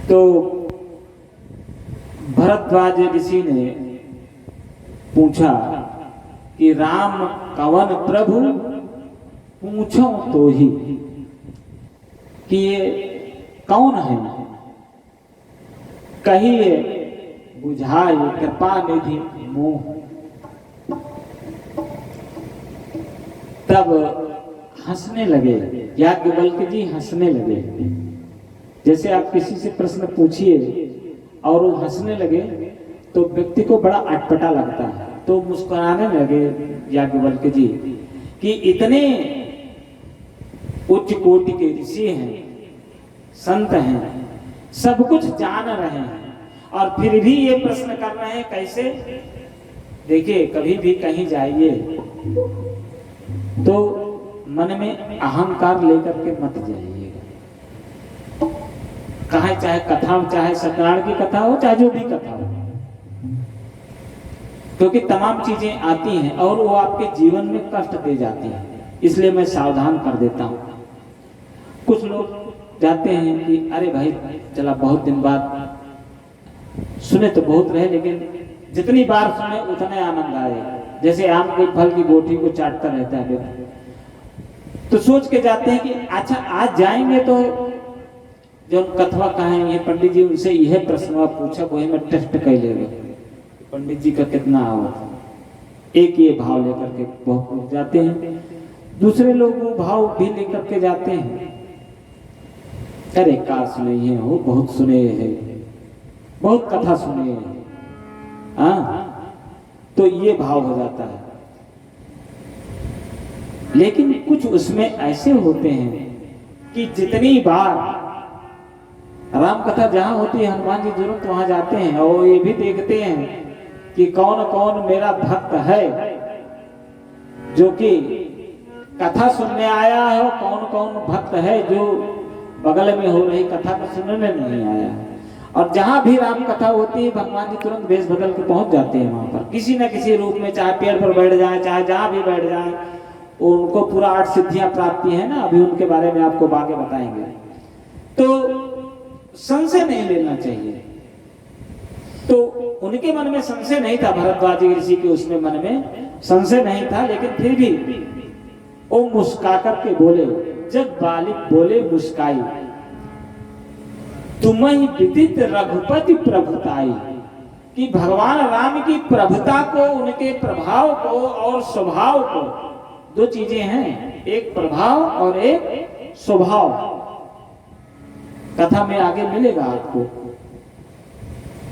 तो भरद्वाज ऋषि ने पूछा कि राम कवन प्रभु पूछो तो ही, कि ये कौन है, कहिए बुझाए कृपा निधि मोह। तब हंसने लगे, याज्ञवल्क्य जी हंसने लगे। जैसे आप किसी से प्रश्न पूछिए और वो हंसने लगे तो व्यक्ति को बड़ा अटपटा लगता है, तो मुस्कुराने लगे याज्ञवल्क्य जी कि इतने उच्च कोटि के ऋषि हैं, संत हैं, सब कुछ जान रहे हैं और फिर भी ये प्रश्न कर रहे हैं कैसे। देखिए, कभी भी कहीं जाइए तो मन में अहंकार लेकर के मत जाइएगा। कहे चाहे कथा हो, चाहे सत्यनारायण की कथा हो, चाहे जो भी कथा हो, क्योंकि तमाम चीजें आती हैं और वो आपके जीवन में कष्ट दे जाती हैं, इसलिए मैं सावधान कर देता हूं। कुछ लोग जाते हैं कि अरे भाई चला बहुत दिन बाद सुने तो बहुत रहे, लेकिन जितनी बार सुने उतने आनंद आए। जैसे आम के फल की गोटी को चाटता रहता है, तो सोच के जाते हैं कि अच्छा आज जाएंगे तो जो कथवा कहें ये पंडित जी उनसे यह प्रश्न पूछा, वही मैं टेस्ट कर लेगा पंडित जी का कितना आवा। एक ये भाव लेकर के बहुत जाते हैं। दूसरे लोग वो भाव भी लेकर के जाते हैं, अरे का सुने हैं हो, बहुत सुने हैं, बहुत कथा सुने हैं, तो ये भाव हो जाता है। लेकिन कुछ उसमें ऐसे होते हैं कि जितनी बार राम कथा जहां होती है, हनुमान जी तुरंत वहां जाते हैं और ये भी देखते हैं कि कौन कौन मेरा भक्त है जो कि कथा सुनने आया है, कौन कौन भक्त है जो बगल में हो रही कथा को सुनने नहीं आया। और जहां भी राम कथा होती है, भगवान जी तुरंत भेष बदल के पहुंच जाते हैं वहां पर, किसी न किसी रूप में, चाहे पेड़ पर बैठ जाए, चाहे जहां भी बैठ जाए। उनको पूरा 8 सिद्धियां प्राप्ति है ना, अभी उनके बारे में आपको आगे बताएंगे। तो संशय नहीं लेना चाहिए। तो उनके मन में संशय नहीं था, भरद्वाज ऋषि के उसमें मन में संशय नहीं था, लेकिन फिर भी वो मुस्का करके बोले, जब बालिक बोले मुस्काई, तुम्हें विदित रघुपति प्रभुताई, कि भगवान राम की प्रभुता को, उनके प्रभाव को और स्वभाव को, दो चीजें हैं, एक प्रभाव और एक स्वभाव। कथा में आगे मिलेगा आपको,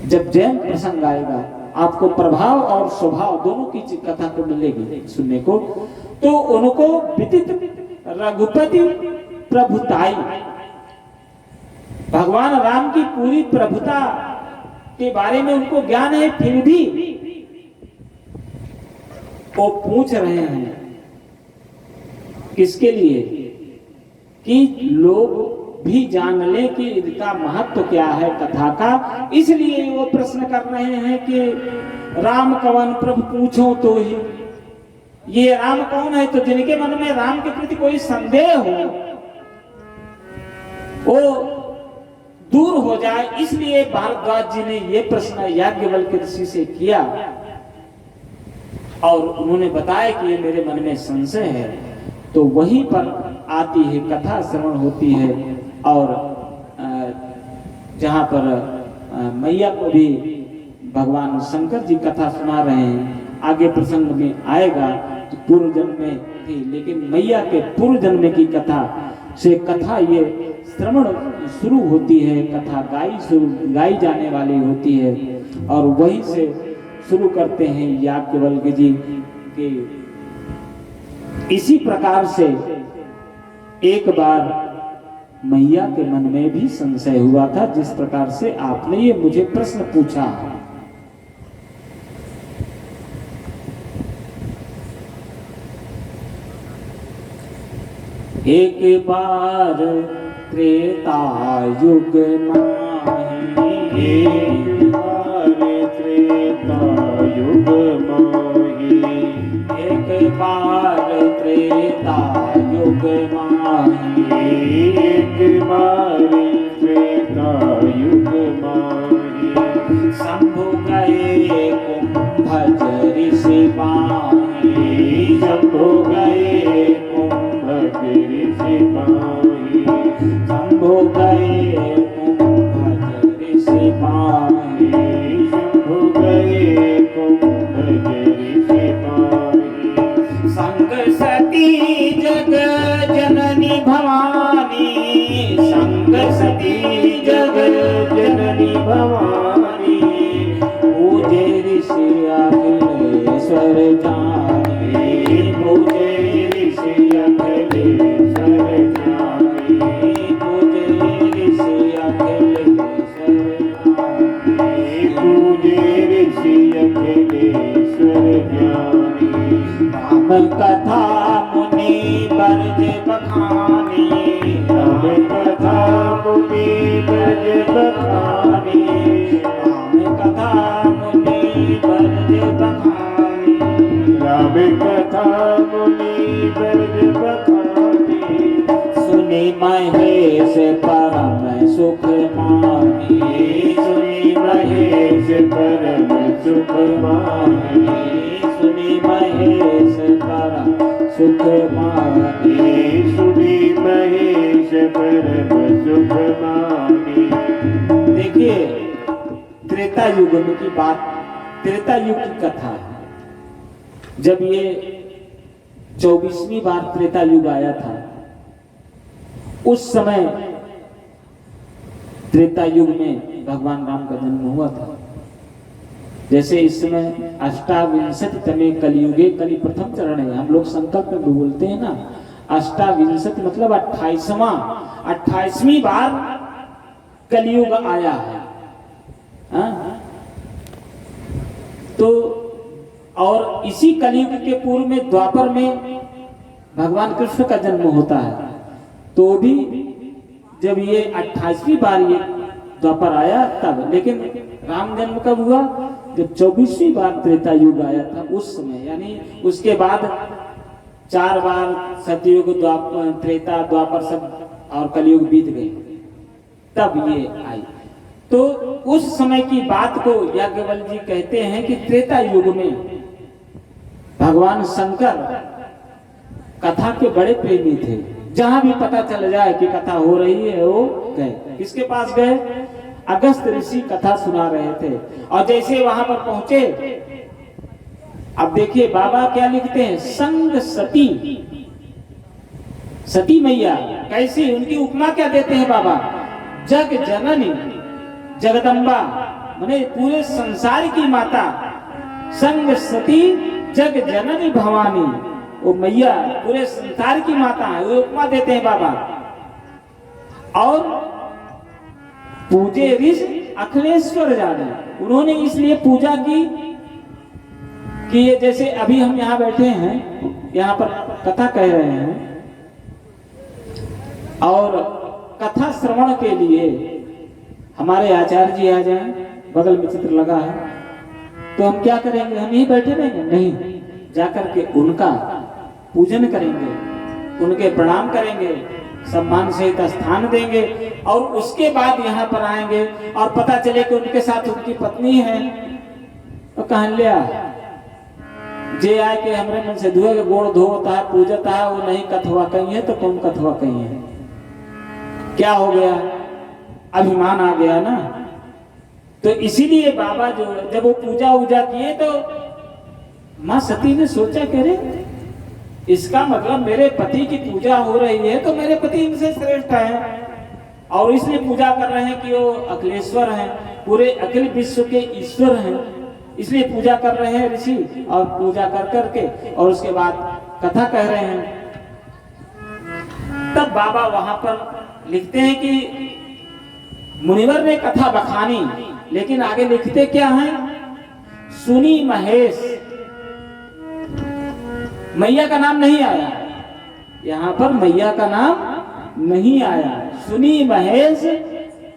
जब जैन प्रसंग आएगा आपको प्रभाव और स्वभाव दोनों की कथा को मिलेगी सुनने को। तो उनको विदित रघुपति प्रभुताई, भगवान राम की पूरी प्रभुता के बारे में उनको ज्ञान है, फिर भी वो पूछ रहे हैं किसके लिए, कि लोग भी जान ले कि इनका महत्व क्या है कथा का। इसलिए वो प्रश्न कर रहे हैं कि राम कवन प्रभु पूछो तो ही, ये राम कौन है, तो जिनके मन में राम के प्रति कोई संदेह हो वो दूर हो जाए, इसलिए भारद्वाज जी ने ये प्रश्न याज्ञवल्क्य ऋषि से किया और उन्होंने बताया कि ये मेरे मन में संशय है। तो वहीं पर आती है कथा, श्रवण होती है और जहां पर मैया को भी भगवान शंकर जी कथा सुना रहे हैं, आगे प्रसंग में आएगा तो पूर्व जन्म में थी, लेकिन मैया के पूर्व जन्म की कथा से कथा ये श्रवण शुरू होती है, कथा गाई जाने वाली होती है। और वहीं से शुरू करते हैं याज्ञवल्क्य जी के। इसी प्रकार से एक बार मैया के मन में भी संशय हुआ था, जिस प्रकार से आपने ये मुझे प्रश्न पूछा। एक बार त्रेता युग माही, एक बार त्रेता युग माही, एक बार त्रेता युग माही, एक बार त्रेता युग सती जगत जननी भवानी, पूजे ऋषि अखिलेश्वर जानी, पूजे ऋषि अखिलेश्वर जानी, पूजे ऋषि अखिलेश्वर जानी, पूजे ऋषि अखिलेश्वर ज्ञानी। राम कथा मुनि बरज बखानी, राम कथा मुनि बरज बखानी, राम कथा मुनि बरज बखानी, राम कथा मुनि बरज बखानी। सुनी महेश परम सुख मानी, सुनी महेश परम सुख मानी, सुनी महेश परम सुख मानी। सुनी महेश परम सुख मानी। देखिए त्रेता युग की बात, त्रेता युग की कथा है। जब ये 24वीं बार त्रेता युग आया था, उस समय त्रेता युग में भगवान राम का जन्म हुआ था। जैसे इस समय अष्टाविंशतितमे कलियुगे, कलि प्रथम चरण है। हम लोग संकल्प में बोलते हैं ना, अष्टाविंशति मतलब 28वीं बार कलियुग आया है। हाँ? तो और इसी कलयुग के पूर्व में द्वापर में भगवान कृष्ण का जन्म होता है। तो भी जब ये 28वीं बार ये द्वापर आया तब, लेकिन राम जन्म कब हुआ? जब 24वीं बार त्रेता युग आया था, उस समय। यानी उसके बाद 4 बार सतयुग, द्वापर, त्रेता, द्वापर सब और कलयुग बीत गए, तब ये आई। तो उस समय की बात को याज्ञवल्क्य जी कहते हैं कि त्रेता युग में भगवान शंकर कथा के बड़े प्रेमी थे। जहां भी पता चल जाए कि कथा हो रही है, वो गए। किसके पास गए? अगस्त ऋषि कथा सुना रहे थे। और जैसे वहां पर पहुंचे, अब देखिए बाबा क्या लिखते हैं, संग सती, सती मैया कैसी, उनकी उपमा क्या देते हैं बाबा? जग जननी, जगदम्बा माने पूरे संसार की माता, संग सती जग जननी भवानी, वो मैया पूरे संसार की माता है, वो उपमा देते हैं बाबा। और पूजे ऋषि अखिलेश्वर जाने, उन्होंने इसलिए पूजा की कि ये जैसे अभी हम यहाँ बैठे हैं, यहाँ पर कथा कह रहे हैं, और कथा श्रवण के लिए हमारे आचार्य जी आ जाएं, बगल में चित्र लगा है, तो हम क्या करेंगे? हम यहीं बैठे रहेंगे? नहीं, जाकर के उनका पूजन करेंगे, उनके प्रणाम करेंगे, सम्मान सहित स्थान देंगे, और उसके बाद यहाँ पर आएंगे और पता चले कि उनके साथ उनकी पत्नी है, तो कहां लिया जे आए के हमरे मन से धुए गोड़ धोता है, पूजता है, वो नहीं कथवा कहीं है, तो कौन कथवा कहीं है? क्या हो गया? अभिमान आ गया ना। तो इसीलिए बाबा जो जब वो पूजा उजा किए, तो माँ सती ने सोचा कि अरे इसका मतलब मेरे पति की पूजा हो रही है, तो मेरे पति इनसे श्रेष्ठ हैं, और इसलिए पूजा कर रहे हैं कि वो अखिलेश्वर हैं, पूरे अखिल विश्व के ईश्वर हैं, इसलिए पूजा कर रहे हैं ऋषि। और पूजा कर करके और उसके बाद कथा कह रहे हैं। तब बाबा वहां पर लिखते हैं कि मुनिवर ने कथा बखानी, लेकिन आगे लिखते क्या है? सुनी महेश, मैया का नाम नहीं आया यहां पर, मैया का नाम नहीं आया। सुनी महेश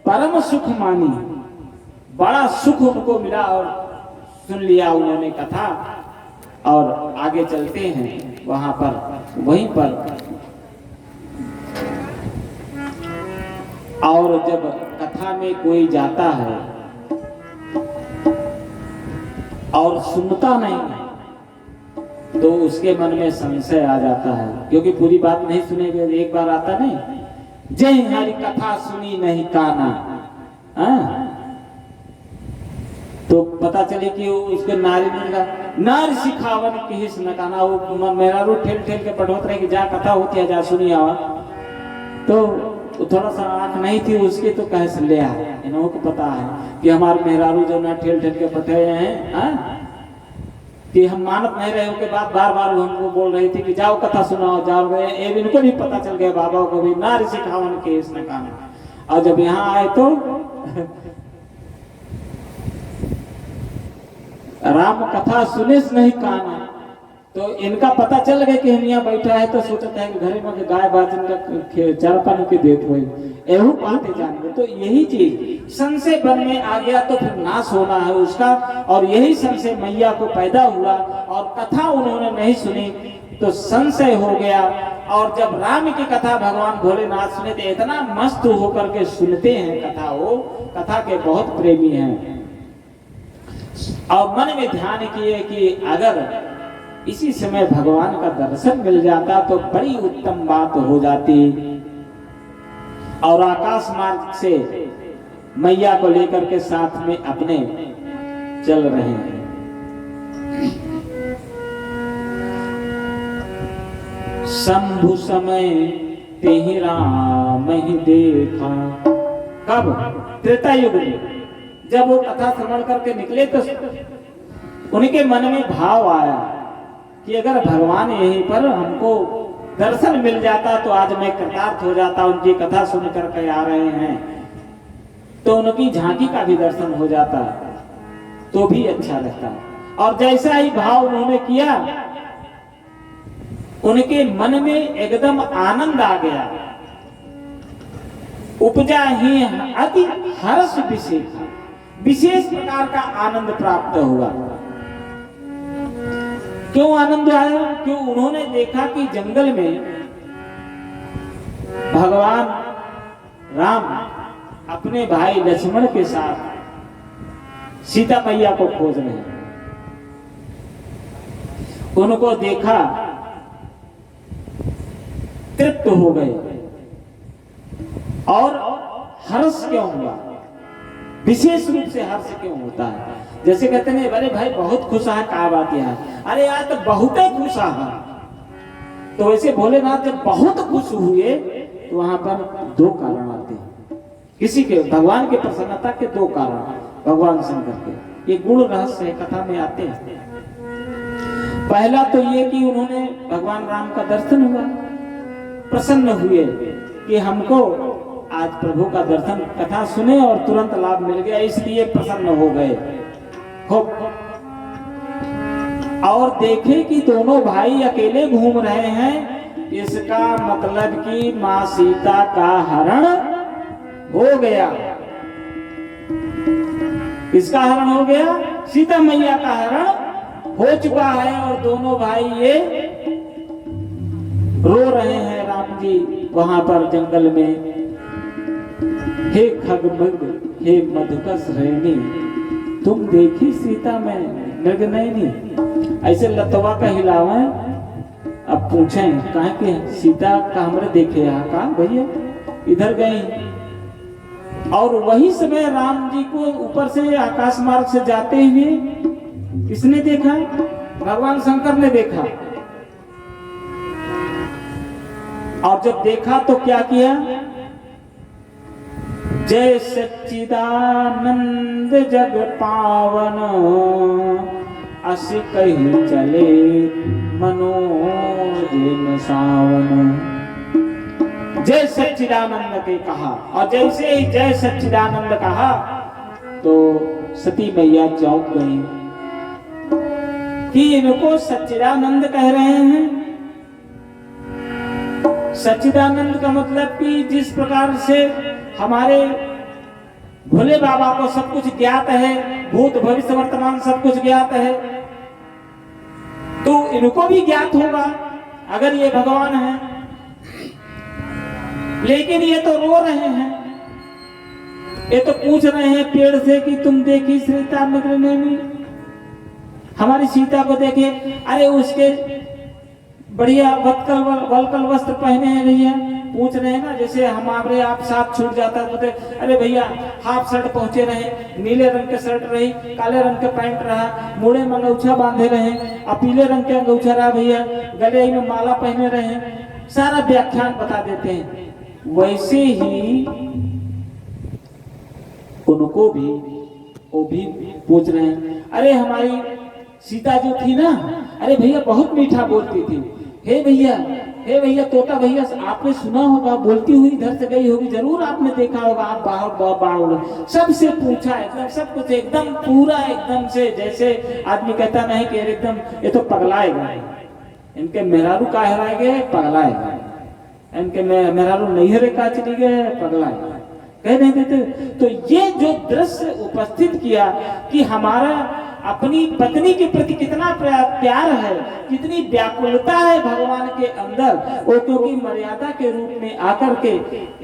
परम सुख मानी, बड़ा सुख उनको मिला और सुन लिया उन्होंने कथा। और आगे चलते हैं वहां पर, वहीं पर और जब कथा में कोई जाता है और सुनता नहीं, तो उसके मन में संशय आ जाता है, क्योंकि पूरी बात नहीं सुनेगा। एक बार आता नहीं, जय हरि कथा सुनी नहीं काना, तो पता चले कि उसके नारी ने नार सिखावन किस न काना, वो मेरा रू ठेल ठेल के पढ़ोत रहे कि जा कथा होती है, जा सुनी आवा। तो वो थोड़ा सा आंख नहीं थी उसकी तो कहे से ले आए। इन्हों को पता है कि हमारे मेहरारू जो ना ठेल ठेल के बैठे हैं कि हम मानत नहीं रहे के बाद बार बार हमको बोल रही थी कि जाओ कथा सुनाओ जाओ गए। इनको भी पता चल गया बाबा को भी नारी सिखावन के इसने कहा। और जब यहाँ आए तो राम कथा सुने से नहीं काना, तो इनका पता चल गया कि हम यहाँ बैठा है तो सोचता है कि घरे में गाय बाजन का चारपन के देत हुए एहू बातें जान गए। तो यही चीज संशय मन में आ गया तो फिर नाश होना है उसका। और यही संशय मैया को पैदा हुआ और कथा उन्होंने नहीं सुनी तो संशय हो गया। और जब राम की कथा भगवान भोलेनाथ सुने तो इतना मस्त होकर के सुनते हैं कथा, वो कथा के बहुत प्रेमी हैं। और मन में ध्यान किए कि अगर इसी समय भगवान का दर्शन मिल जाता तो बड़ी उत्तम बात हो जाती। और आकाश मार्ग से मैया को लेकर के साथ में अपने चल रहे हैं। शंभु समय तेहि राम ही देखा। कब? त्रेता युग में जब वो कथा श्रवण करके निकले तो उनके मन में भाव आया कि अगर भगवान यहीं पर हमको दर्शन मिल जाता तो आज मैं कृतार्थ हो जाता। उनकी कथा सुन करके आ रहे हैं तो उनकी झांकी का भी दर्शन हो जाता तो भी अच्छा रहता। और जैसा ही भाव उन्होंने किया उनके मन में एकदम आनंद आ गया, उपजा ही अति हर्ष विशेष प्रकार का आनंद प्राप्त हुआ। क्यों आनंद आया? क्यों? उन्होंने देखा कि जंगल में भगवान राम अपने भाई लक्ष्मण के साथ सीता मैया को खोज रहे हैं। उनको देखा, तृप्त हो गए। और हर्ष क्यों हुआ? विशेष रूप से हर्ष क्यों होता है? जैसे कहते हैं अरे भाई बहुत खुश है, क्या बात है? अरे यार तो बहुत खुश है। तो वैसे भोलेनाथ जब बहुत खुश हुए तो वहां पर दो कारण आते हैं। किसी के भगवान के प्रसन्नता के दो कारण भगवान शंकर के, ये गुण रहस्य है कथा में आते हैं। पहला तो ये कि उन्होंने भगवान राम का दर्शन हुआ, प्रसन्न हुए कि हमको आज प्रभु का दर्शन कथा सुने और तुरंत लाभ मिल गया, इसलिए प्रसन्न हो गए खूब। और देखे कि दोनों भाई अकेले घूम रहे हैं, इसका मतलब कि मां सीता का हरण हो गया। इसका हरण हो गया, सीता मैया का हरण हो चुका है। और दोनों भाई ये रो रहे हैं राम जी वहां पर जंगल में। हे खगमग हे मधुकस रेणी, तुम देखी सीता में मृगनयनी। ऐसे लतवा का हिलावे। अब पूछें कहा कि सीता का हमरे देखे कहा भैया इधर गई। और वही समय राम जी को ऊपर से आकाश मार्ग से जाते हुए किसने देखा? भगवान शंकर ने देखा। और जब देखा तो क्या किया? जय सच्चिदानंद जग पावन, अस कहीं चले मनोजिन सावन। जय सच्चिदानंद के कहा। और जैसे ही जय सच्चिदानंद कहा तो सती मैया चौंक गई कि इनको सच्चिदानंद कह रहे हैं। सच्चिदानंद का मतलब कि जिस प्रकार से हमारे भोले बाबा को सब कुछ ज्ञात है, भूत भविष्य वर्तमान सब कुछ ज्ञात है, तो इनको भी ज्ञात होगा अगर ये भगवान है। लेकिन ये तो रो रहे हैं, ये तो पूछ रहे हैं पेड़ से कि तुम देखी सीता मृगनयनी, हमारी सीता को देखे। अरे उसके बढ़िया वलकल वस्त्र पहने हैं भैया, पूछ रहे हैं ना। जैसे हमारे आप साथ छूट जाता है तो अरे भैया हाफ शर्ट पहुंचे रहे, नीले रंग के शर्ट रही, काले रंग के पैंट रहा, मुड़े में अंगूछा बांधे रहे, और पीले रंग के अंगूछा रहा भैया, गले में माला पहने रहे। सारा व्याख्यान बता देते हैं वैसे ही उनको भी वो भी पूछ रहे हैं, अरे हमारी सीता जो थी ना, अरे भैया बहुत मीठा बोलती थी, हे भैया तोता भैया, आपने सुना होगा बोलती हुई इधर से गई होगी, जरूर आपने देखा होगा, आप बाहर सबसे पूछा, एकदम सब कुछ एकदम पूरा एकदम से, जैसे आदमी कहता नहीं कि एकदम ये तो पगलाएगा, इनके मेहरारू का हराए गए पगलाएगा, इनके मेहरारू नैहरे का चली गए पगलाएगा, कह नहीं देते। तो ये जो दृश्य उपस्थित किया कि हमारा अपनी पत्नी के प्रति कितना प्यार है, कितनी व्याकुलता है भगवान के अंदर, वो क्योंकि मर्यादा के रूप में आकर के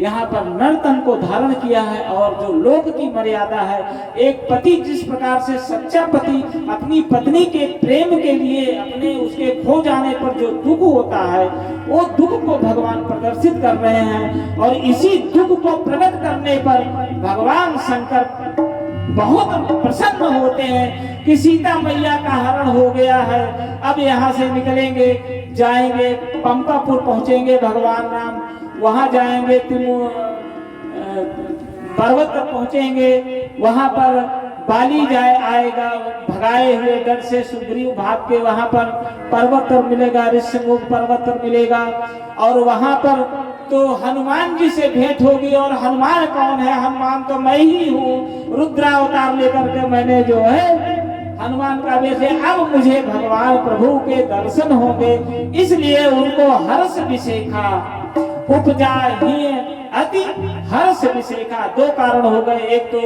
यहाँ पर नर्तन को धारण किया है। और जो लोक की मर्यादा है, एक पति जिस प्रकार से सच्चा पति अपनी पत्नी के प्रेम के लिए अपने उसके खो जाने पर जो दुख होता है, वो दुख को भगवान प्रदर्शित कर रहे हैं। और इसी दुख को प्रकट करने पर भगवान शंकर बहुत प्रसन्न होते हैं कि सीता मैया का हरण हो गया है, अब यहाँ से निकलेंगे, जाएंगे पंपापुर पहुंचेंगे, भगवान राम वहां जाएंगे, पर्वत तक पहुंचेंगे, वहां पर बाली आएगा भगाए हुए डर से, सुग्रीव भाग के वहां पर पर्वत पर मिलेगा, ऋषिमुख पर्वत पर मिलेगा, और वहां पर तो हनुमान जी से भेंट होगी। और हनुमान कौन है? हनुमान तो मैं ही हूँ, रुद्रावतार लेकर के मैंने जो है हनुमान का वेश है। अब मुझे भगवान प्रभु के दर्शन होंगे, इसलिए उनको हर्ष विशेखा उपजा ही अति हर्ष विशेखा। दो कारण हो गए, एक तो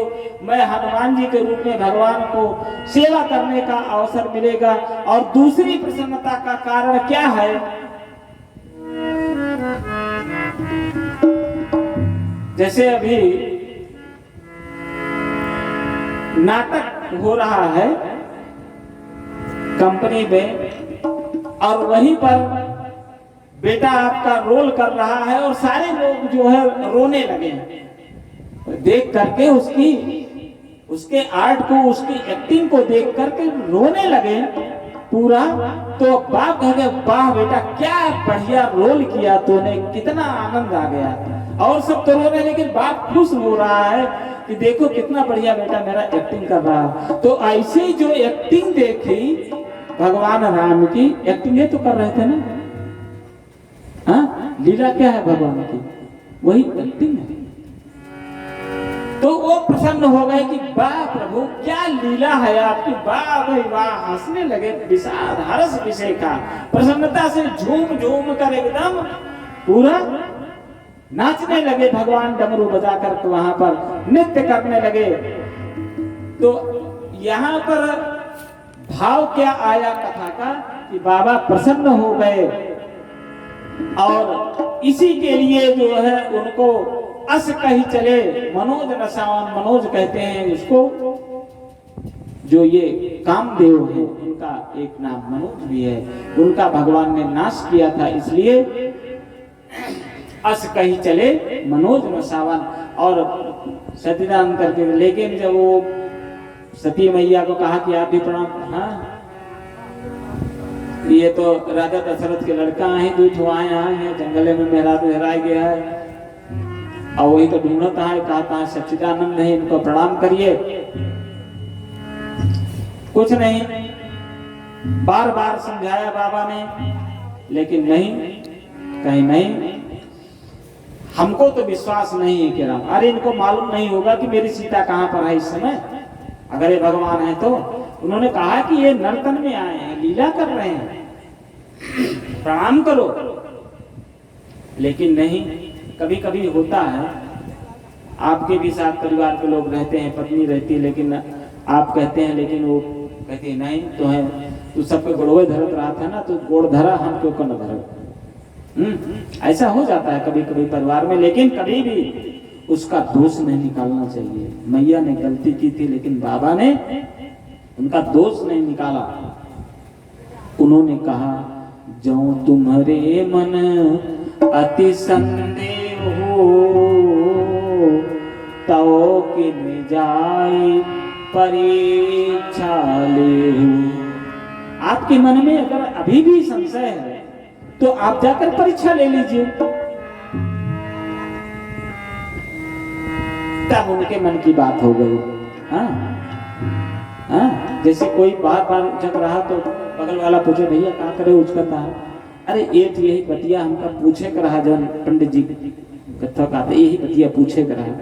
मैं हनुमान जी के रूप में भगवान को सेवा करने का अवसर मिलेगा, और दूसरी प्रसन्नता का कारण क्या है? जैसे अभी नाटक हो रहा है कंपनी में, और वहीं पर बेटा आपका रोल कर रहा है, और सारे लोग जो है रोने लगे देख करके, उसके आर्ट को, उसकी एक्टिंग को देख करके रोने लगे पूरा। तो बाप कह गए, वाह बेटा क्या बढ़िया रोल किया तूने, कितना आनंद आ गया। और सब तो रोने, लेकिन बाप खुश हो रहा है कि देखो कितना बढ़िया बेटा मेरा एक्टिंग कर रहा है। तो ऐसे जो एक्टिंग देखी भगवान राम की, एक्टिंग तो कर रहे थे ना, हाँ लीला क्या है भगवान की, वही एक्टिंग है। तो वो प्रसन्न हो गए कि वाह प्रभु क्या लीला है आपकी, वाह भाई वाह, हंसने लगे, विषाद हर्ष विशेखा, प्रसन्नता से झूम झूम कर एकदम पूरा नाचने लगे, भगवान डमरू बजा कर वहां पर नृत्य करने लगे। तो यहाँ पर भाव क्या आया कथा का कि बाबा प्रसन्न हो गए, और इसी के लिए जो है उनको अस कही चले मनोज रसावन, मनोज कहते हैं उसको, जो ये कामदेव है उनका एक नाम मनोज भी है, उनका भगवान ने नाश किया था, इसलिए अस कही चले मनोज रसावन। और सतीदान करके, लेकिन जब वो सती मैया को कहा कि आप भी प्रणाम, हाँ ये तो राजा दशरथ के लड़का है, दूध आए हैं जंगले में, मेरा तो हरा गया है, और वही तो ढूंढता है, कहा सच्चिदानंद है, इनको प्रणाम करिए। कुछ नहीं, बार बार समझाया बाबा ने, लेकिन नहीं, कहीं नहीं, हमको तो विश्वास नहीं है कि राम, अरे इनको मालूम नहीं होगा कि मेरी सीता कहाँ पर है इस समय, अगर ये भगवान है तो। उन्होंने कहा कि ये नर्तन में आए हैं, लीला कर रहे हैं, प्रणाम करो, लेकिन नहीं। कभी कभी होता है, आपके भी साथ परिवार के लोग रहते हैं, पत्नी रहती है, लेकिन आप कहते हैं, लेकिन वो कहती है नहीं तो है, तू सबके गोड़वे धरत रहा था ना, तो गोड़ धरा, हम क्यों न धरत। ऐसा हो जाता है कभी कभी परिवार में, लेकिन कभी भी उसका दोष नहीं निकालना चाहिए। मैया ने गलती की थी, लेकिन बाबा ने उनका दोष नहीं निकाला। उन्होंने कहा, जो तुम्हारे मन अति संदेह हो, तो किन जाए परीक्षा ले। आपके मन में अगर अभी भी संशय है तो आप जाकर परीक्षा ले लीजिए। तब उनके मन की बात हो गई। हाँ हाँ, जैसे कोई बार बार जग रहा तो बगल वाला पूछे भैया क्या करे उसका था, अरे एक यही बतिया हमका पूछे कर रहा जन पंडित जी कथा का यही बतिया पूछे कर रहा।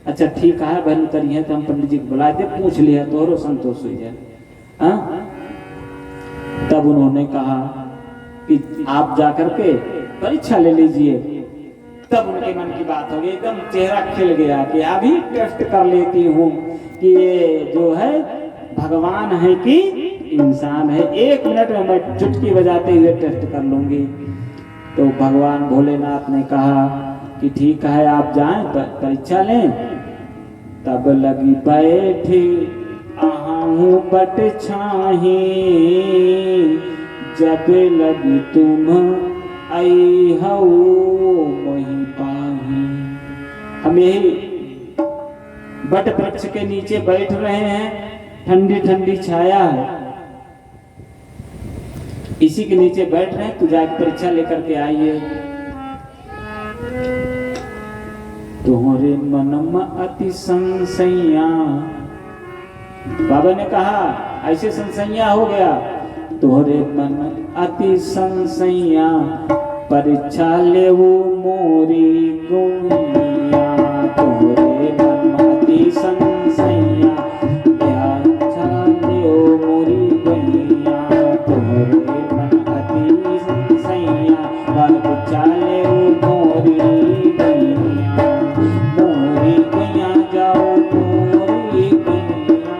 अच्छा ठीक है बहन करिए तो हम पंडित जी को बुला दे पूछ लिया तो संतोष हो जाए। हाँ, तब उन्होंने कहा कि आप जाकर के परीक्षा ले लीजिए। तब उनके मन की बात हो गई, एकदम चेहरा खिल गया कि अभी टेस्ट कर लेती हूँ कि ये जो है भगवान है कि इंसान है, 1 मिनट में मैं चुटकी बजाते हुए टेस्ट कर लूंगी। तो भगवान भोलेनाथ ने कहा कि ठीक है आप जाएं परीक्षा लें। तब लगी बैठी आहूं बट छाही, जब लगी तुम आई हो वही पाही। हम यही बट वृक्ष के नीचे बैठ रहे हैं, ठंडी ठंडी छाया है, इसी के नीचे बैठ रहे हैं, तो जाके परीक्षा लेकर के आइए। तुम्हारे मन में अति संशया, बाबा ने कहा ऐसे संशया हो गया, तुम्हारे मन अति संशया, परीक्षा ले वो मोरी गोइया। तुम्हारे मन में अति संशया, परीक्षा ले वो मोरी गोइया। तुम्हारे मन अति संशया, परीक्षा ले वो मोरी गोइया। मोरी गोइया जाओ मोरी गोइया,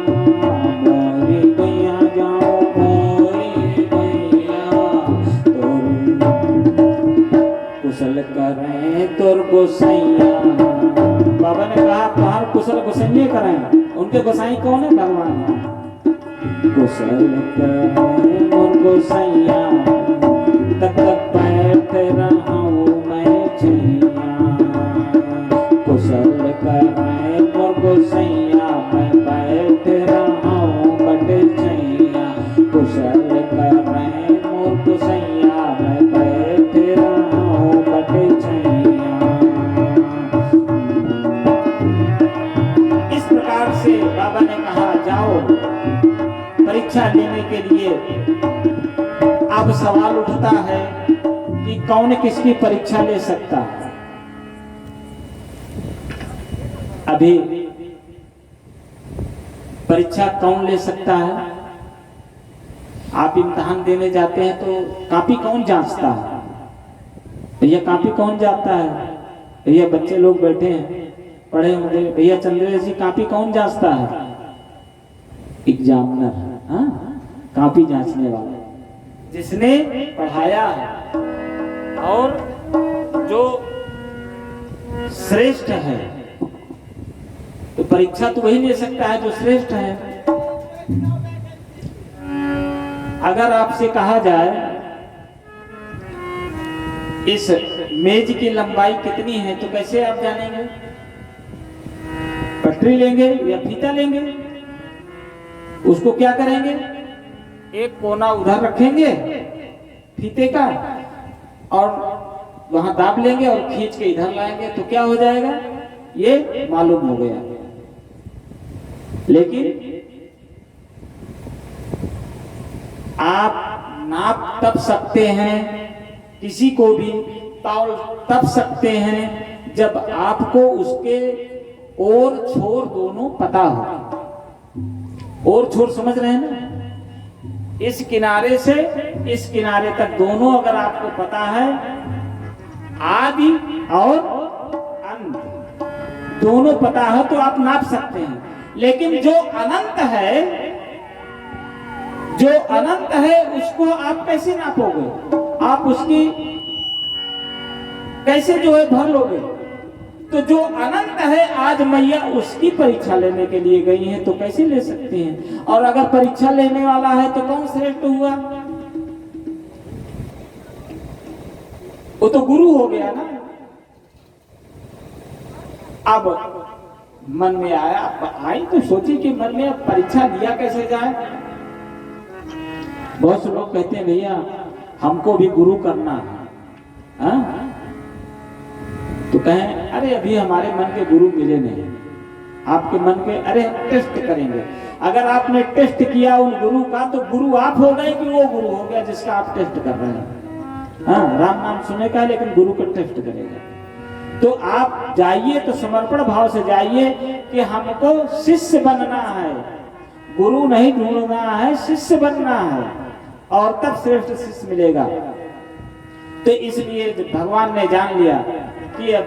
मोरी गोइया जाओ मोरी गोइया। कुशल करें तुर गोसैया, बाबा ने कहा बाहर कुशल गोसैया करें, उनके गोसाई कौन है? भगवान। कुशल करें तुर गोसैया, तब तक बैठ रहा हूँ मैं छैया। कुशल करें तुर गोसैया, मैं बैठ रहा हूँ बट छैया। कुशल करें मोर गोसैया, मैं बैठ रहा हूँ बट छैया। इस प्रकार से बाबा ने कहा जाओ परीक्षा लेने के लिए। अब सवाल उठता है कि कौन किसकी परीक्षा ले सकता है? अभी परीक्षा कौन ले सकता है? आप इम्तिहान देने जाते हैं तो कॉपी कौन जांचता है? भैया कॉपी कौन जांचता है? भैया बच्चे लोग बैठे हैं पढ़े होंगे, भैया चंद्रेश जी कॉपी कौन जांचता है? एग्जामिनर। हाँ, कॉपी जांचने वाला जिसने पढ़ाया है और जो श्रेष्ठ है, तो परीक्षा तो वही ले सकता है जो श्रेष्ठ है। अगर आपसे कहा जाए इस मेज की लंबाई कितनी है तो कैसे आप जानेंगे? पटरी लेंगे या फीता लेंगे? उसको क्या करेंगे? एक कोना उधर रखेंगे फीते का और वहां दाब लेंगे और खींच के इधर लाएंगे तो क्या हो जाएगा? ये मालूम हो गया। लेकिन आप नाप तब सकते हैं, किसी को भी तौल तब सकते हैं जब आपको उसके और छोर दोनों पता हो। और छोर समझ रहे हैं ना? इस किनारे से इस किनारे तक दोनों अगर आपको पता है, आदि और अंत दोनों पता है तो आप नाप सकते हैं। लेकिन जो अनंत है उसको आप कैसे नापोगे? आप उसकी कैसे जो है भर लोगे? तो जो अनंत है आज मैया उसकी परीक्षा लेने के लिए गई हैं तो कैसे ले सकते हैं? और अगर परीक्षा लेने वाला है तो कौन श्रेष्ठ हुआ? वो तो गुरु हो गया ना। अब मन में आया, आई तो सोची कि मन में अब परीक्षा दिया कैसे जाए। बहुत से लोग कहते हैं भैया हमको भी गुरु करना है। हाँ? तो कहें अरे अभी हमारे मन के गुरु मिले नहीं, आपके मन के, अरे हम टेस्ट करेंगे। अगर आपने टेस्ट किया उन गुरु का, तो गुरु आप हो गए कि वो गुरु हो गया जिसका आप टेस्ट कर रहे हैं? हाँ, राम नाम सुने का, लेकिन गुरु का टेस्ट करेगा। तो आप जाइए तो समर्पण भाव से जाइए कि हमको शिष्य बनना है, गुरु नहीं ढूंढना है, शिष्य बनना है, और तब श्रेष्ठ शिष्य मिलेगा। तो इसलिए भगवान ने जान लिया कि अब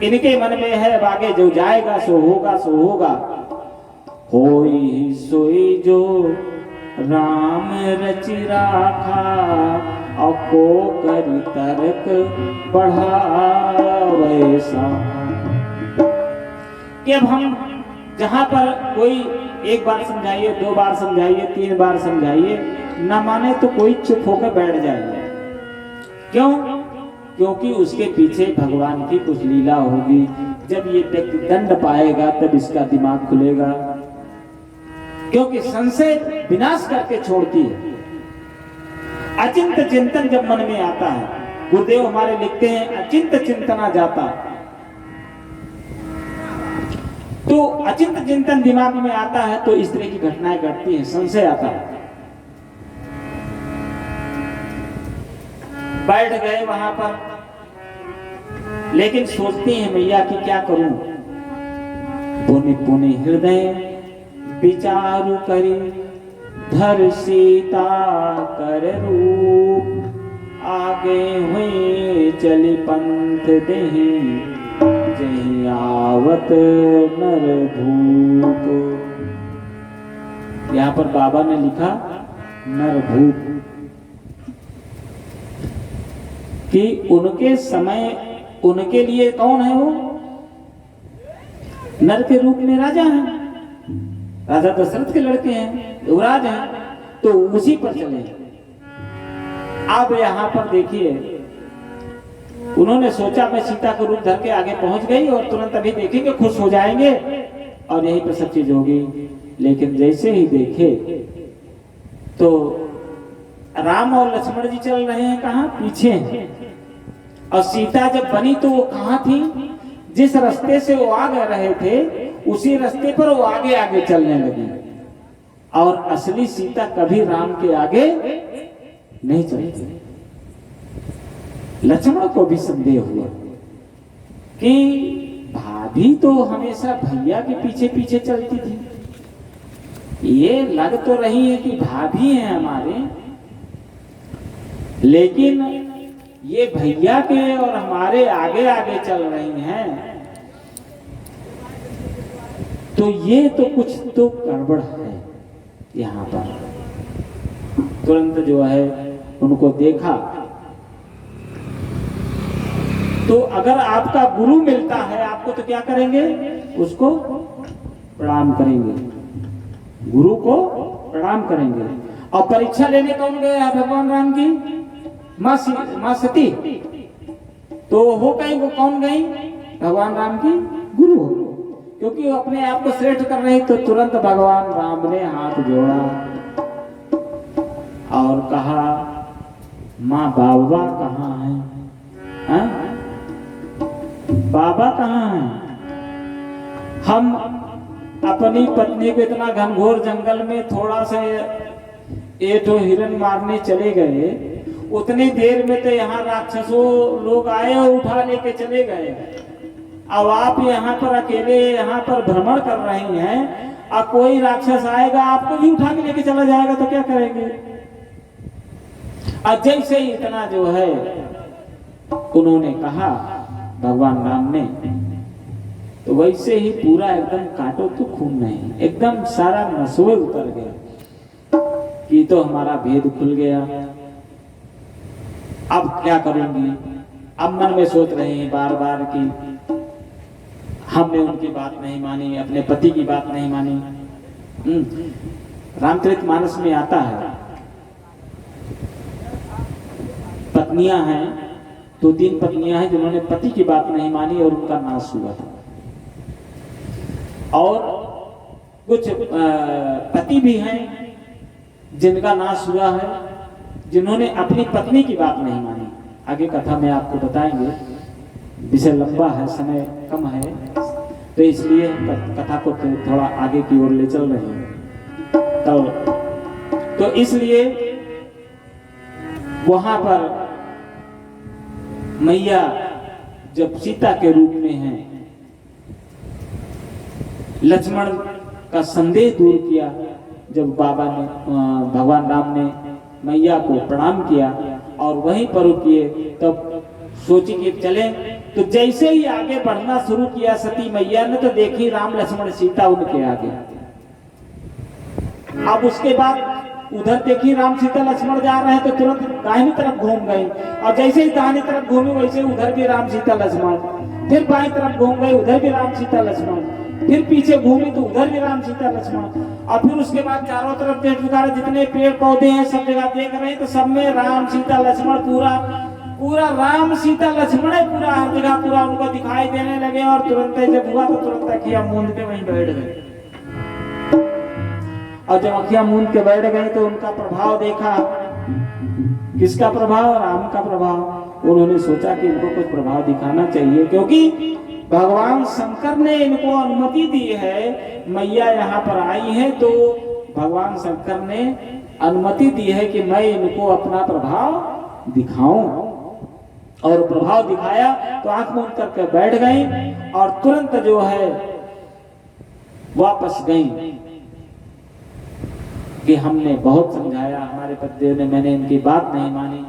इनके मन में है, अब आगे जो जाएगा सो होगा, सो होगा। होई सोई जो राम रचि राखा, और को करी तर्क बढ़ावे साखा। कि अब हम जहां पर कोई एक बार समझाइए, 2 बार समझाइए, 3 बार समझाइए, न माने तो कोई चुप होकर बैठ जाएगा। क्यों? क्योंकि उसके पीछे भगवान की कुछ लीला होगी। जब ये व्यक्ति दंड पाएगा तब इसका दिमाग खुलेगा, क्योंकि संशय विनाश करके छोड़ती है। अचिंत चिंतन जब मन में आता है, गुरुदेव हमारे लिखते हैं, अचिंत चिंतना जाता। तो अचिंत चिंतन दिमाग में आता है तो इस तरह की घटनाएं घटती हैं, संशय आता है। बैठ गए वहां पर, लेकिन सोचते हैं मैया कि क्या करूं। पुनि पुनि हृदय विचारु करी, धर सीता कर रूप, आगे हुए चली पंथ देहि, जहि आवत नर भूप। यहां पर बाबा ने लिखा नर भूप, कि उनके समय उनके लिए कौन है? वो नर के रूप में राजा हैं, राजा दशरथ के लड़के हैं, युवराज हैं, तो उसी पर चले। अब यहां पर देखिए, उन्होंने सोचा मैं सीता का रूप धर के आगे पहुंच गई और तुरंत अभी देखेंगे, खुश हो जाएंगे और यहीं पर सब चीज होगी। लेकिन जैसे ही देखे तो राम और लक्ष्मण जी चल रहे हैं कहां? पीछे। और सीता जब बनी तो वो कहां थी? जिस रास्ते से वो आ रहे थे उसी रास्ते पर वो आगे आगे चलने लगी। और असली सीता कभी राम के आगे नहीं चलती। लक्ष्मण को भी संदेह हुआ कि भाभी तो हमेशा भैया के पीछे पीछे चलती थी, ये लग तो रही है कि भाभी हैं हमारे, लेकिन ये भैया के और हमारे आगे आगे चल रही हैं, तो ये तो कुछ तो गड़बड़ है यहाँ पर। तुरंत जो है उनको देखा। तो अगर आपका गुरु मिलता है आपको तो क्या करेंगे? उसको प्रणाम करेंगे, गुरु को प्रणाम करेंगे। और परीक्षा लेने कौन गया? भगवान राम की माँ सती। तो हो गई, वो कौन गई? भगवान राम की गुरु, क्योंकि वो अपने आप को श्रेष्ठ कर रही। तो तुरंत भगवान राम ने हाथ जोड़ा और कहा, माँ बाबा कहाँ है? बाबा कहाँ है? हम अपनी पत्नी को इतना घनघोर जंगल में थोड़ा सा एक हिरन मारने चले गए, उतनी देर में तो यहाँ राक्षसों लोग आए और उठा लेके चले गए। अब आप यहाँ पर अकेले यहाँ पर भ्रमण कर रही हैं, अब कोई राक्षस आएगा आपको भी उठा के लेके चला जाएगा तो क्या करेंगे? और जैसे ही इतना जो है उन्होंने कहा भगवान राम ने, तो वैसे ही पूरा एकदम काटो तो खून नहीं, एकदम सारा नसोए उतर गया कि तो हमारा भेद खुल गया। अब क्या करूंगी? अब मन में सोच रहे हैं बार बार कि हमने उनकी बात नहीं मानी, अपने पति की बात नहीं मानी। रामचरितमानस में आता है, पत्नियां हैं, 2-3 पत्नियां हैं जिन्होंने पति की बात नहीं मानी और उनका नाश हुआ था। और कुछ पति भी हैं जिनका नाश हुआ है, जिन्होंने अपनी पत्नी की बात नहीं मानी। आगे कथा में आपको बताएंगे, विषय लंबा है, समय कम है, तो इसलिए कथा को थोड़ा आगे की ओर ले चल रहे हैं। तो इसलिए वहां पर मैया जब सीता के रूप में है, लक्ष्मण का संदेह दूर किया। जब बाबा ने भगवान राम ने मैया को प्रणाम किया और वहीं पर रुकिए, तब सोची कि चले। तो जैसे ही आगे बढ़ना शुरू किया सती मैया ने, तो देखी राम लक्ष्मण सीता उनके आगे। अब उसके बाद उधर देखी राम सीता लक्ष्मण जा रहे हैं, तो तुरंत दाहिनी तरफ घूम गई, और जैसे ही दाहिनी तरफ घूमी वैसे उधर भी राम सीता लक्ष्मण। फिर बाईं तरफ घूम गई, उधर भी राम सीता लक्ष्मण। फिर पीछे घूमी तो उधर भी राम सीता लक्ष्मण। और फिर उसके बाद चारों तरफ देख चुका, जितने पेड़ पौधे हैं सब जगह देख रहे हैं, तो सब में राम सीता लक्ष्मण, पूरा राम सीता लक्ष्मण है, पूरा हर जगह पूरा उनको दिखाई देने लगे। और तुरंत जब हुआ तो तुरंत अखियां मूंद के वहीं बैठ गए। और जब अखियां मूंद के बैठ गए तो उनका प्रभाव देखा। किसका प्रभाव? राम का प्रभाव। उन्होंने सोचा कि इनको कुछ प्रभाव दिखाना चाहिए, क्योंकि भगवान शंकर ने इनको अनुमति दी है। मैया यहाँ पर आई है तो भगवान शंकर ने अनुमति दी है कि मैं इनको अपना प्रभाव दिखाऊं। और प्रभाव दिखाया तो आंख मूंद करके बैठ गई और तुरंत जो है वापस गई कि हमने बहुत समझाया, हमारे पतिदेव ने, मैंने इनकी बात नहीं मानी,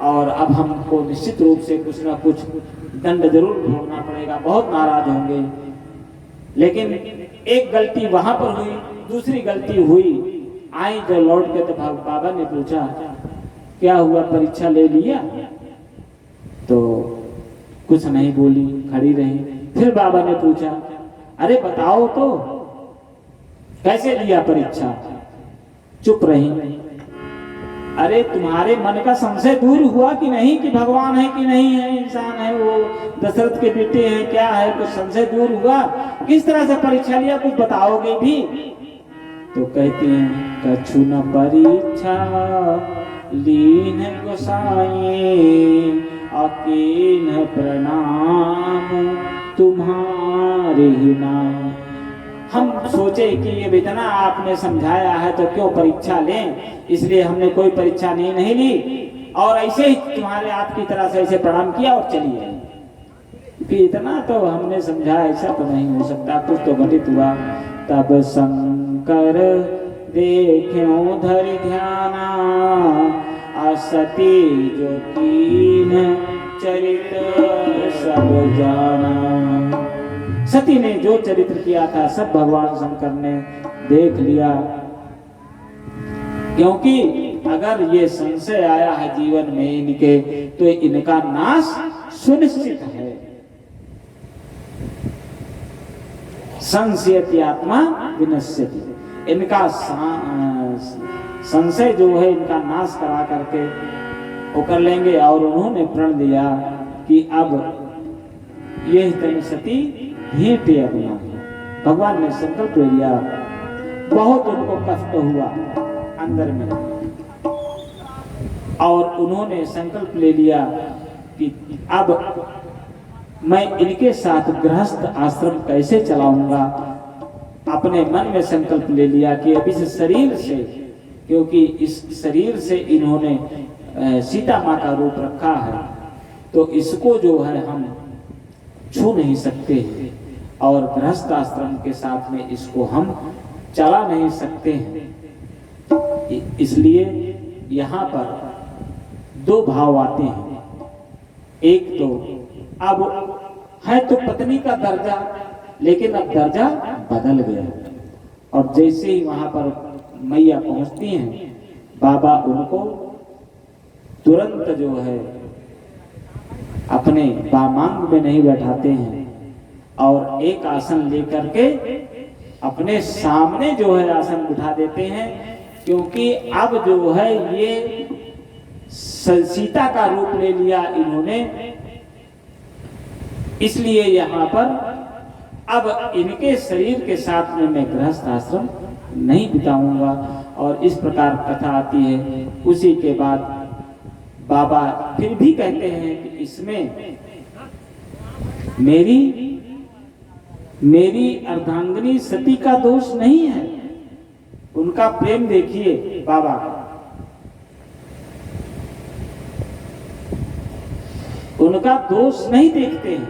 और अब हमको निश्चित रूप से कुछ ना कुछ दंड जरूर भोगना पड़ेगा, बहुत नाराज होंगे। लेकिन एक गलती वहां पर हुई, दूसरी गलती हुई। आई जो लौट के तो बाबा ने पूछा क्या हुआ, परीक्षा ले लिया? तो कुछ नहीं बोली, खड़ी रही। फिर बाबा ने पूछा अरे बताओ तो कैसे लिया परीक्षा? चुप रही। अरे तुम्हारे मन का संशय दूर हुआ कि नहीं, कि भगवान है कि नहीं है, इंसान है, वो दशरथ के बेटे हैं, क्या है, कुछ संशय दूर हुआ? किस तरह से परीक्षा लिया, कुछ बताओगे भी? तो कहती हैं कछु न परीक्षा लीन गोसाई, अकीन प्रणाम तुम्हारे ही नाम। हम सोचे कि ये इतना आपने समझाया है तो क्यों परीक्षा लें, इसलिए हमने कोई परीक्षा नहीं ली, और ऐसे ही तुम्हारे आपकी तरह से ऐसे प्रणाम किया और चली आई। कि इतना तो हमने समझा, ऐसा तो नहीं हो सकता, कुछ तो घटित हुआ। तब शंकर देख्यो धरि ध्याना, असती जो कीन चरित सब जाना। सती ने जो चरित्र किया था सब भगवान शंकर ने देख लिया, क्योंकि अगर ये संशय आया है जीवन में इनके, तो इनका नाश सुनिश्चित है। संशयति आत्मा विनश्यति। इनका संशय जो है इनका नाश करा करके वो कर लेंगे। और उन्होंने प्रण दिया कि अब ये तन सती भेंटे अपना। भगवान ने संकल्प ले लिया। बहुत उनको कष्ट हुआ अंदर में, और उन्होंने संकल्प ले लिया कि अब मैं इनके साथ गृहस्थ आश्रम कैसे चलाऊंगा। अपने मन में संकल्प ले लिया कि अब इस शरीर से, क्योंकि इस शरीर से इन्होंने सीता माँ का रूप रखा है, तो इसको जो है हम छू नहीं सकते, और गृहस्थ आश्रम के साथ में इसको हम चला नहीं सकते हैं। इसलिए यहाँ पर दो भाव आते हैं। एक तो अब है तो पत्नी का दर्जा, लेकिन अब दर्जा बदल गया। और जैसे ही वहां पर मैया पहुंचती हैं, बाबा उनको तुरंत जो है अपने बामांग में नहीं बैठाते हैं, और एक आसन लेकर के अपने सामने जो है आसन बिठा देते हैं। क्योंकि अब जो है ये सीता का रूप ले लिया इन्होंने, इसलिए यहाँ पर अब इनके शरीर के साथ में मैं गृहस्थ आश्रम नहीं बिताऊंगा। और इस प्रकार कथा आती है। उसी के बाद बाबा फिर भी कहते हैं कि इसमें मेरी मेरी अर्धांगिनी सती का दोष नहीं है। उनका प्रेम देखिए बाबा का, उनका दोष नहीं देखते हैं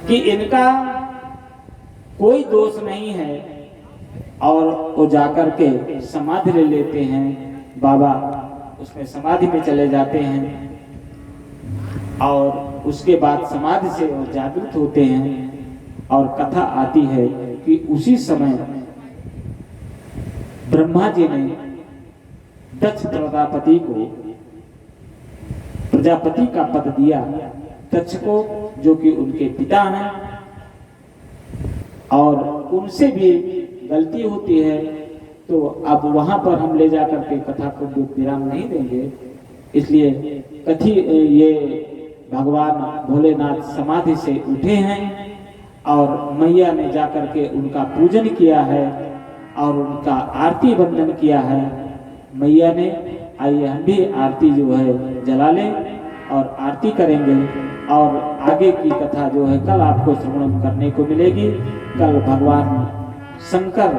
कि इनका कोई दोष नहीं है, और वो जाकर के समाधि ले लेते हैं। बाबा उसमें समाधि में चले जाते हैं और उसके बाद समाधि से वो जागृत होते हैं। और कथा आती है कि उसी समय ब्रह्मा जी ने दक्ष प्रजापति को प्रजापति का पद दिया, दक्ष को, जो कि उनके पिता हैं, और उनसे भी गलती होती है। तो अब वहां पर हम ले जाकर के कथा को विराम नहीं देंगे, इसलिए कथी ये भगवान भोलेनाथ समाधि से उठे हैं और मैया ने जाकर के उनका पूजन किया है और उनका आरती बंदन किया है मैया ने। आइए हम भी आरती जो है जला लें और आरती करेंगे, और आगे की कथा जो है कल आपको श्रवण करने को मिलेगी। कल भगवान शंकर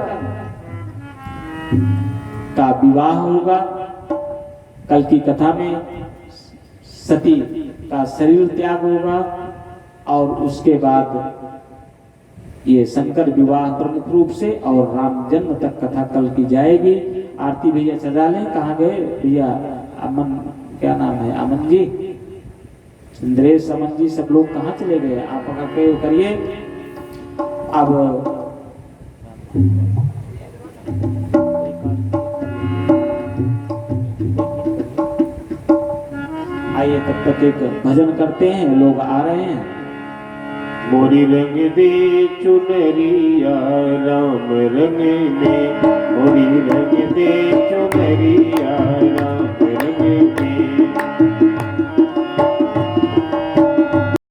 का विवाह होगा। कल की कथा में सती का शरीर त्याग होगा और उसके बाद ये शंकर विवाह प्रमुख रूप से और राम जन्म तक कथा कल की जाएगी। आरती भैया सजा लें। कहाँ गए भैया? अमन, क्या नाम है? अमन जी, इंद्रेश, अमन जी, सब लोग कहाँ चले गए? आप पकड़ करिए। अब आइए तब तक एक भजन करते हैं, लोग आ रहे हैं। मोरी रंग दे चुनरिया राम रंग में, मोरी रंग दे चुनरिया राम